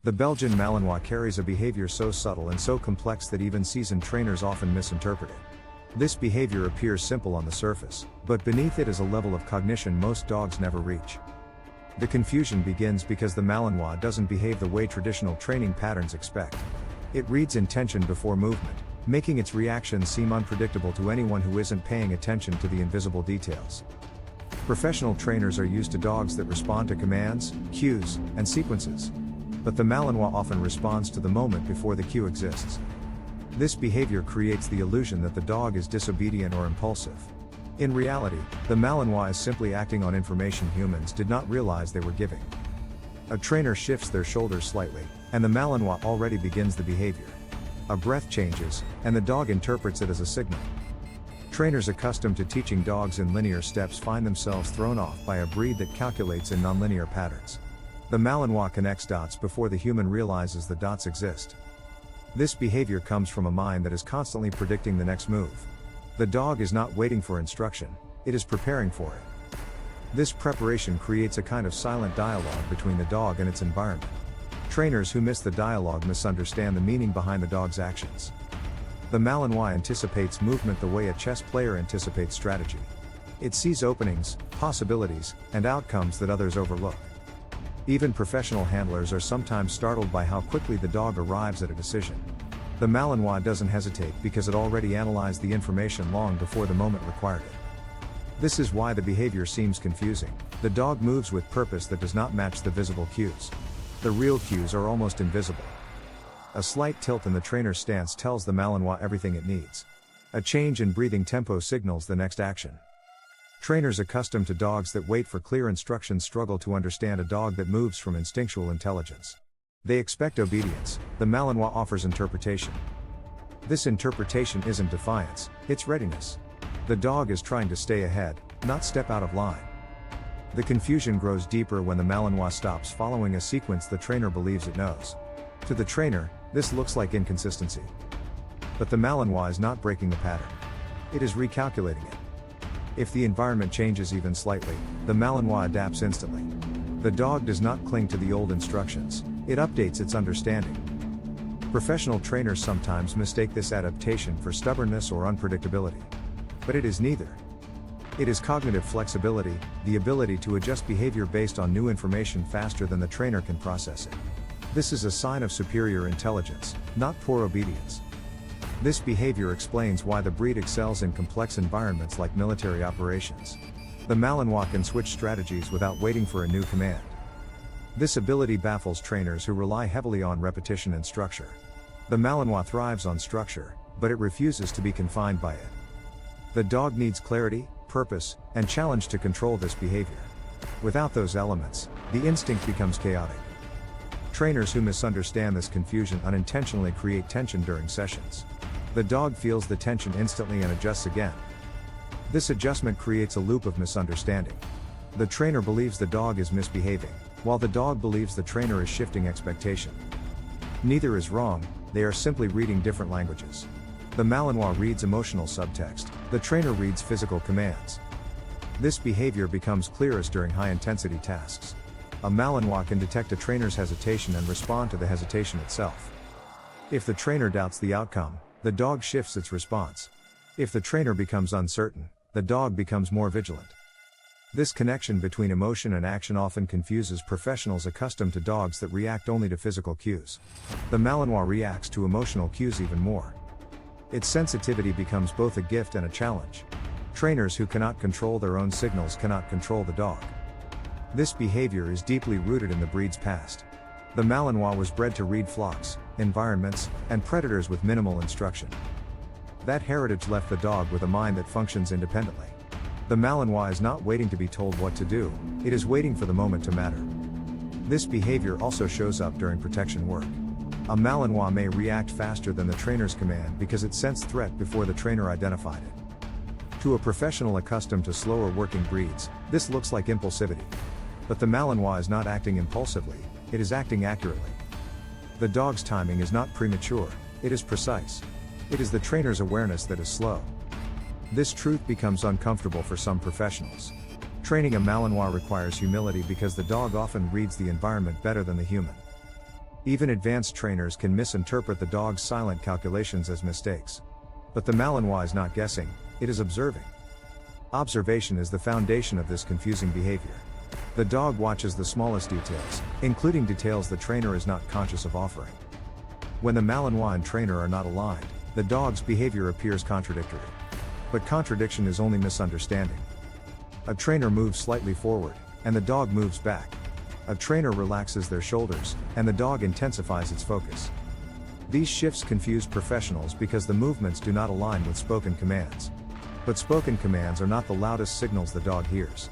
The Belgian Malinois carries a behavior so subtle and so complex that even seasoned trainers often misinterpret it. This behavior appears simple on the surface, but beneath it is a level of cognition most dogs never reach. The confusion begins because the Malinois doesn't behave the way traditional training patterns expect. It reads intention before movement, making its reactions seem unpredictable to anyone who isn't paying attention to the invisible details. Professional trainers are used to dogs that respond to commands, cues, and sequences. But the Malinois often responds to the moment before the cue exists. This behavior creates the illusion that the dog is disobedient or impulsive. In reality, the Malinois is simply acting on information humans did not realize they were giving. A trainer shifts their shoulders slightly, and the Malinois already begins the behavior. A breath changes, and the dog interprets it as a signal. Trainers accustomed to teaching dogs in linear steps find themselves thrown off by a breed that calculates in nonlinear patterns. The Malinois connects dots before the human realizes the dots exist. This behavior comes from a mind that is constantly predicting the next move. The dog is not waiting for instruction, it is preparing for it. This preparation creates a kind of silent dialogue between the dog and its environment. Trainers who miss the dialogue misunderstand the meaning behind the dog's actions. The Malinois anticipates movement the way a chess player anticipates strategy. It sees openings, possibilities, and outcomes that others overlook. Even professional handlers are sometimes startled by how quickly the dog arrives at a decision. The Malinois doesn't hesitate because it already analyzed the information long before the moment required it. This is why the behavior seems confusing. The dog moves with purpose that does not match the visible cues. The real cues are almost invisible. A slight tilt in the trainer's stance tells the Malinois everything it needs. A change in breathing tempo signals the next action. Trainers accustomed to dogs that wait for clear instructions struggle to understand a dog that moves from instinctual intelligence. They expect obedience, the Malinois offers interpretation. This interpretation isn't defiance, it's readiness. The dog is trying to stay ahead, not step out of line. The confusion grows deeper when the Malinois stops following a sequence the trainer believes it knows. To the trainer, this looks like inconsistency. But the Malinois is not breaking the pattern. It is recalculating it. If the environment changes even slightly, the Malinois adapts instantly. The dog does not cling to the old instructions, it updates its understanding. Professional trainers sometimes mistake this adaptation for stubbornness or unpredictability. But it is neither. It is cognitive flexibility, the ability to adjust behavior based on new information faster than the trainer can process it. This is a sign of superior intelligence, not poor obedience. This behavior explains why the breed excels in complex environments like military operations. The Malinois can switch strategies without waiting for a new command. This ability baffles trainers who rely heavily on repetition and structure. The Malinois thrives on structure, but it refuses to be confined by it. The dog needs clarity, purpose, and challenge to control this behavior. Without those elements, the instinct becomes chaotic. Trainers who misunderstand this confusion unintentionally create tension during sessions. The dog feels the tension instantly and adjusts again. This adjustment creates a loop of misunderstanding. The trainer believes the dog is misbehaving, while the dog believes the trainer is shifting expectation. Neither is wrong, they are simply reading different languages. The Malinois reads emotional subtext, the trainer reads physical commands. This behavior becomes clearest during high-intensity tasks. A Malinois can detect a trainer's hesitation and respond to the hesitation itself. If the trainer doubts the outcome, the dog shifts its response. If the trainer becomes uncertain, the dog becomes more vigilant. This connection between emotion and action often confuses professionals accustomed to dogs that react only to physical cues. The Malinois reacts to emotional cues even more. Its sensitivity becomes both a gift and a challenge. Trainers who cannot control their own signals cannot control the dog. This behavior is deeply rooted in the breed's past. The Malinois was bred to read flocks, environments, and predators with minimal instruction. That heritage left the dog with a mind that functions independently. The Malinois is not waiting to be told what to do, it is waiting for the moment to matter. This behavior also shows up during protection work. A Malinois may react faster than the trainer's command because it sensed threat before the trainer identified it. To a professional accustomed to slower working breeds, this looks like impulsivity. But the Malinois is not acting impulsively, it is acting accurately. The dog's timing is not premature, it is precise. It is the trainer's awareness that is slow. This truth becomes uncomfortable for some professionals. Training a Malinois requires humility because the dog often reads the environment better than the human. Even advanced trainers can misinterpret the dog's silent calculations as mistakes. But the Malinois is not guessing, it is observing. Observation is the foundation of this confusing behavior. The dog watches the smallest details, including details the trainer is not conscious of offering. When the Malinois and trainer are not aligned, the dog's behavior appears contradictory. But contradiction is only misunderstanding. A trainer moves slightly forward, and the dog moves back. A trainer relaxes their shoulders, and the dog intensifies its focus. These shifts confuse professionals because the movements do not align with spoken commands. But spoken commands are not the loudest signals the dog hears.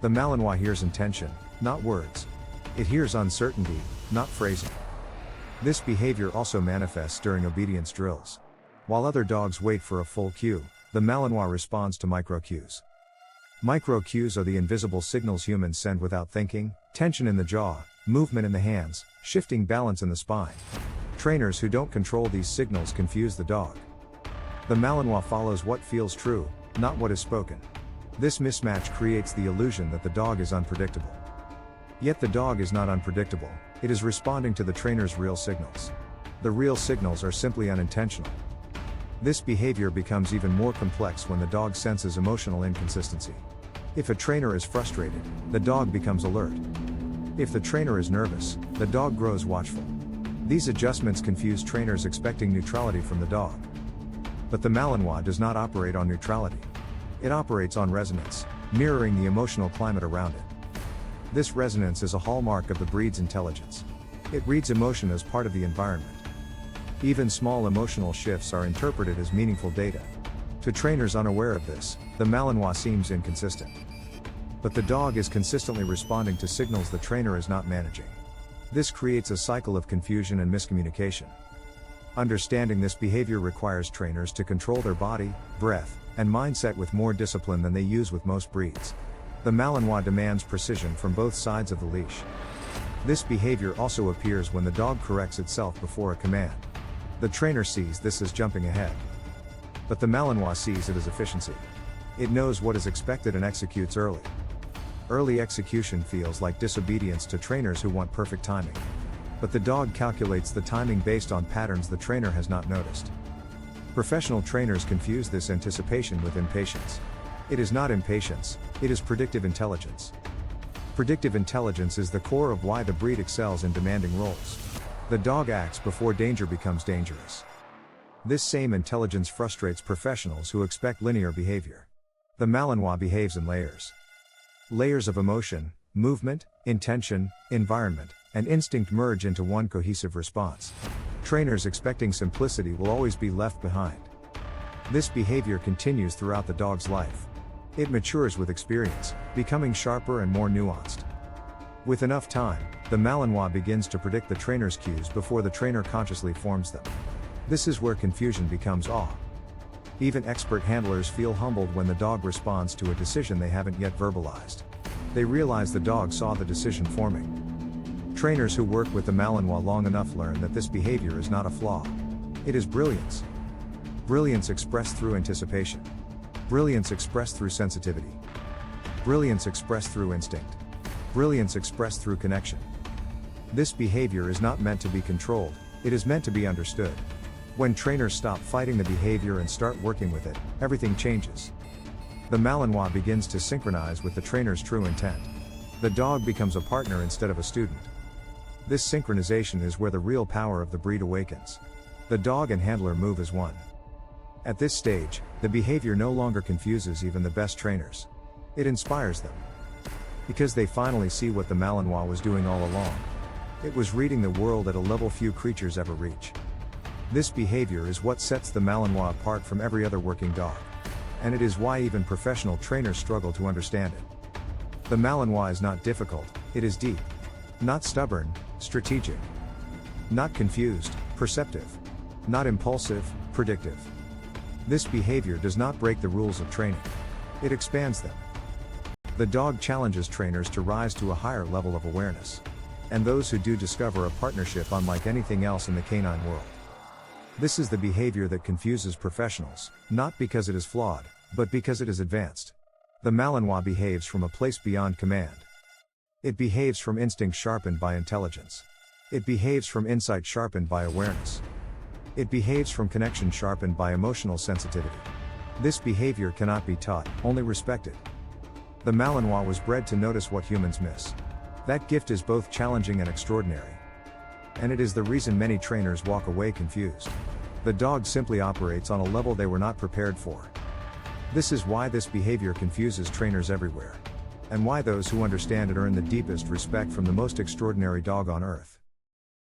The Malinois hears intention, not words. It hears uncertainty, not phrasing. This behavior also manifests during obedience drills. While other dogs wait for a full cue, the Malinois responds to micro-cues. Micro-cues are the invisible signals humans send without thinking: tension in the jaw, movement in the hands, shifting balance in the spine. Trainers who don't control these signals confuse the dog. The Malinois follows what feels true, not what is spoken. This mismatch creates the illusion that the dog is unpredictable. Yet the dog is not unpredictable, it is responding to the trainer's real signals. The real signals are simply unintentional. This behavior becomes even more complex when the dog senses emotional inconsistency. If a trainer is frustrated, the dog becomes alert. If the trainer is nervous, the dog grows watchful. These adjustments confuse trainers expecting neutrality from the dog. But the Malinois does not operate on neutrality. It operates on resonance, mirroring the emotional climate around it. This resonance is a hallmark of the breed's intelligence. It reads emotion as part of the environment. Even small emotional shifts are interpreted as meaningful data. To trainers unaware of this, the Malinois seems inconsistent. But the dog is consistently responding to signals the trainer is not managing. This creates a cycle of confusion and miscommunication. Understanding this behavior requires trainers to control their body, breath, and mindset with more discipline than they use with most breeds. The Malinois demands precision from both sides of the leash. This behavior also appears when the dog corrects itself before a command. The trainer sees this as jumping ahead. But the Malinois sees it as efficiency. It knows what is expected and executes early. Early execution feels like disobedience to trainers who want perfect timing. But the dog calculates the timing based on patterns the trainer has not noticed. Professional trainers confuse this anticipation with impatience. It is not impatience, it is predictive intelligence. Predictive intelligence is the core of why the breed excels in demanding roles. The dog acts before danger becomes dangerous. This same intelligence frustrates professionals who expect linear behavior. The Malinois behaves in layers. Layers of emotion, movement, intention, environment, and instinct merge into one cohesive response. Trainers expecting simplicity will always be left behind. This behavior continues throughout the dog's life. It matures with experience, becoming sharper and more nuanced. With enough time, the Malinois begins to predict the trainer's cues before the trainer consciously forms them. This is where confusion becomes awe. Even expert handlers feel humbled when the dog responds to a decision they haven't yet verbalized. They realize the dog saw the decision forming. Trainers who work with the Malinois long enough learn that this behavior is not a flaw. It is brilliance. Brilliance expressed through anticipation. Brilliance expressed through sensitivity. Brilliance expressed through instinct. Brilliance expressed through connection. This behavior is not meant to be controlled, it is meant to be understood. When trainers stop fighting the behavior and start working with it, everything changes. The Malinois begins to synchronize with the trainer's true intent. The dog becomes a partner instead of a student. This synchronization is where the real power of the breed awakens. The dog and handler move as one. At this stage, the behavior no longer confuses even the best trainers. It inspires them. Because they finally see what the Malinois was doing all along. It was reading the world at a level few creatures ever reach. This behavior is what sets the Malinois apart from every other working dog. And it is why even professional trainers struggle to understand it. The Malinois is not difficult, it is deep. Not stubborn, strategic. Not confused, perceptive. Not impulsive, predictive. This behavior does not break the rules of training. It expands them. The dog challenges trainers to rise to a higher level of awareness. And those who do discover a partnership unlike anything else in the canine world. This is the behavior that confuses professionals, not because it is flawed, but because it is advanced. The Malinois behaves from a place beyond command. It behaves from instinct sharpened by intelligence. It behaves from insight sharpened by awareness. It behaves from connection sharpened by emotional sensitivity. This behavior cannot be taught, only respected. The Malinois was bred to notice what humans miss. That gift is both challenging and extraordinary. And it is the reason many trainers walk away confused. The dog simply operates on a level they were not prepared for. This is why this behavior confuses trainers everywhere. And why those who understand it earn the deepest respect from the most extraordinary dog on earth.